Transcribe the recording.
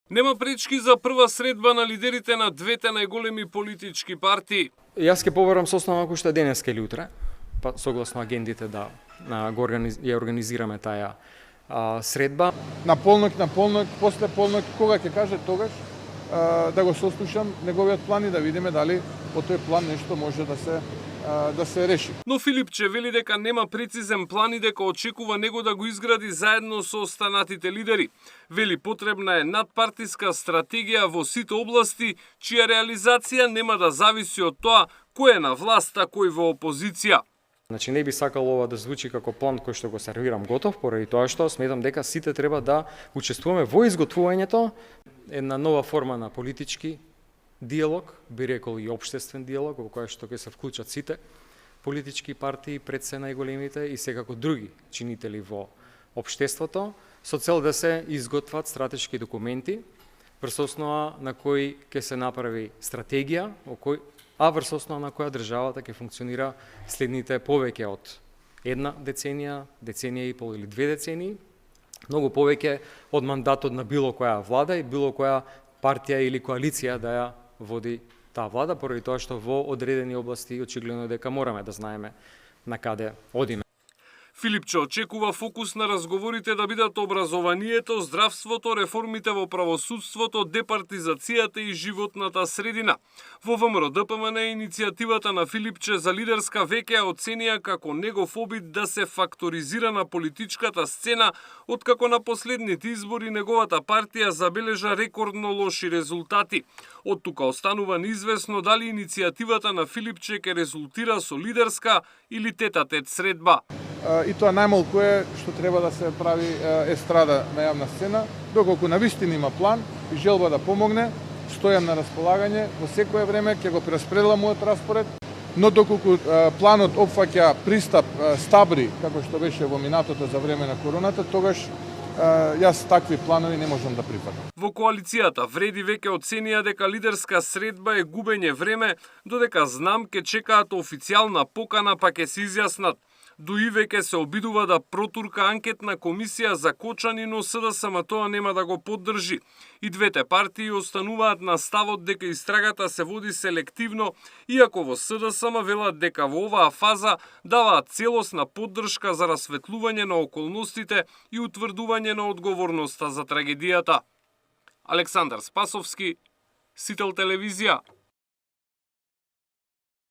Нема пречки за прва средба на лидерите на двете најголеми политички партии. Јас ќе побарам со основа кој што е денеска или утре, па согласно агендите да ја организираме таа средба. На полнок, после полнок, кога ќе каже тогаш, да го сослушам неговиот план и да видиме дали по тој план нешто може да се реши. Но Филипче вели дека нема прецизен план и дека очекува него да го изгради заедно со останатите лидери. Вели потребна е надпартиска стратегија во сите области, чија реализација нема да зависи од тоа кој е на власт, а кој во опозиција. Значи не би сакал ова да звучи како план кој што го сервирам готов, поради тоа што сметам дека сите треба да учествуваме во изготвувањето една нова форма на политички диалог, би рекол и општествен диалог, во кој што ќе се вклучат сите политички партии, пред се најголемите и секако други чинители во општеството, со цел да се изготват стратешки документи врз основа на кои ќе се направи стратегија, а врз основа на која државата ќе функционира следните повеќе од една деценија, деценија и пол или 2 децении, многу повеќе од мандатот на било која влада и било која партија или коалиција да ја води таа влада, поради тоа што во одредени области очигледно дека мораме да знаеме на каде одиме. Филипче очекува фокус на разговорите да бидат образованието, здравството, реформите во правосудството, департизацијата и животната средина. Во ВМРО ДПМН иницијативата на Филипче за лидерска веќе ја оценија како негов обид да се факторизира на политичката сцена, откако на последните избори неговата партија забележа рекордно лоши резултати. Од тука останува неизвестно дали иницијативата на Филипче ќе резултира со лидерска или тет-а-тет средба. И тоа најмалку е што треба да се прави естрада на јавна сцена, доколку навистина има план и желба да помогне, стојам на располагање, во секое време ќе го прераспределам мојот распоред, но доколку планот опфаќа пристап стабри, како што беше во минатото за време на короната, тогаш јас такви планови не можам да прифатам. Во коалицијата вреди веќе оценија дека лидерска средба е губење време, додека знам ке чекаат официјална покана па ќе се изјаснат. ДУИ веќе се обидува да протурка анкетна комисија за Кочани, но СДСМ тоа нема да го поддржи. И двете партии остануваат на ставот дека истрагата се води селективно, иако во СДСМ велат дека во оваа фаза даваат целосна поддршка за расветлување на околностите и утврдување на одговорноста за трагедијата. Александар Спасовски, Сител телевизија.